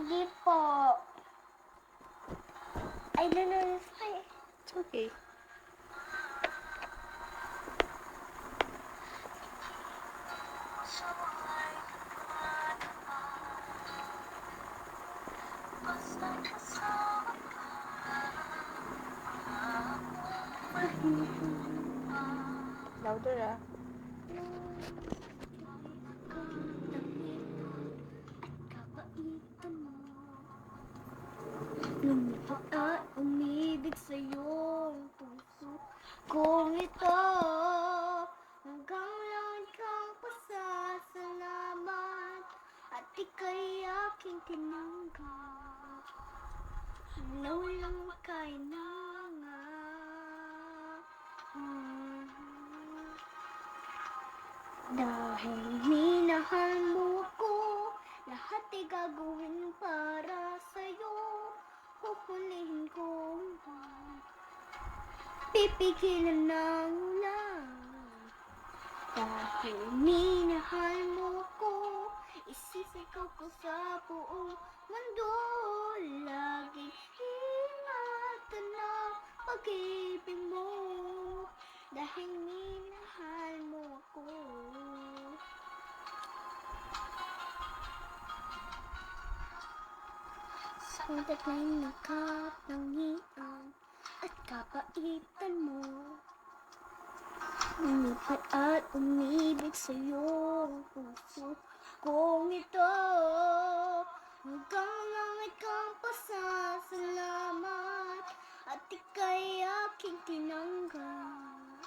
Sige po. I don't know if It's okay. Louder ah. Lumipot at umibig sa'yo ang puso kong ito. Hanggang langit kang pasasalamat at ika'y aking tinanggap na walang makainangan. Dahil minahal mo ako, lahat ay gagawin para sa'yo. Kukunin ko ang pipigilan ng ulan. Dahil minahal mo ako, isisigaw ko sa buong mundo. Laging ingatan ang pag-ibig mo. Dahil minahal mo ako. Ang taglay ng katangian at kabaitan mo. Lumipad at umibig sa'yo ang puso kong ito. Hanggang langit kang pasasalamat at ika'y aking tinanggap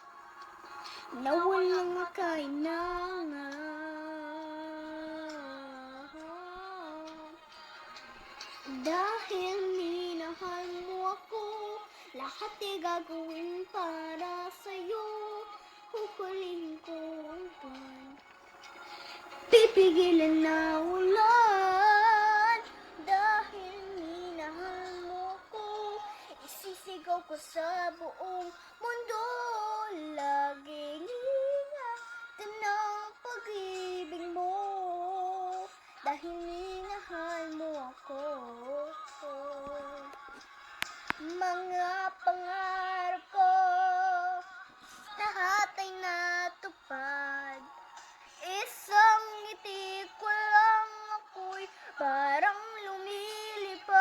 na walang makainangan. Dahil minahal mo ako, lahat ay gagawin para sa'yo. Huhulihin ko ang buwan, pipigilan na ulan. Dahil minahal mo ako, isisigaw ko sa buong mundo. Laging ingatan ang pag-ibig mo. Dahil minahal mo ako. Mga pangarap ko, lahat ay natupad. Isang ngiti ko lang, ako'y parang lumilipad.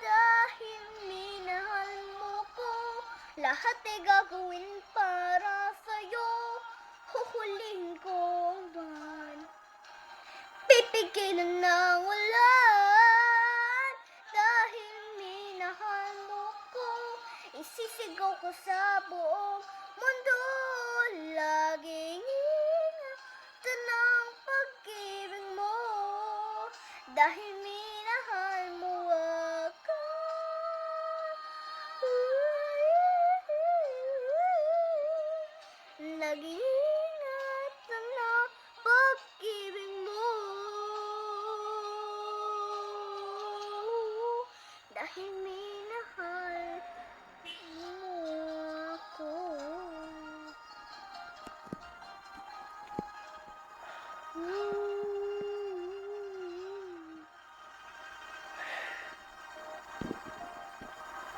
Dahil minahal mo ko, lahat ay gagawin para sa'yo. Huhulihin ko ang buwan, pipigilan ng ulan. Dahil minahal mo ko, isisigaw ko sa buong mundo. Laging ingatan ang pag-ibig mo. Dahil minahal mo ako. Laging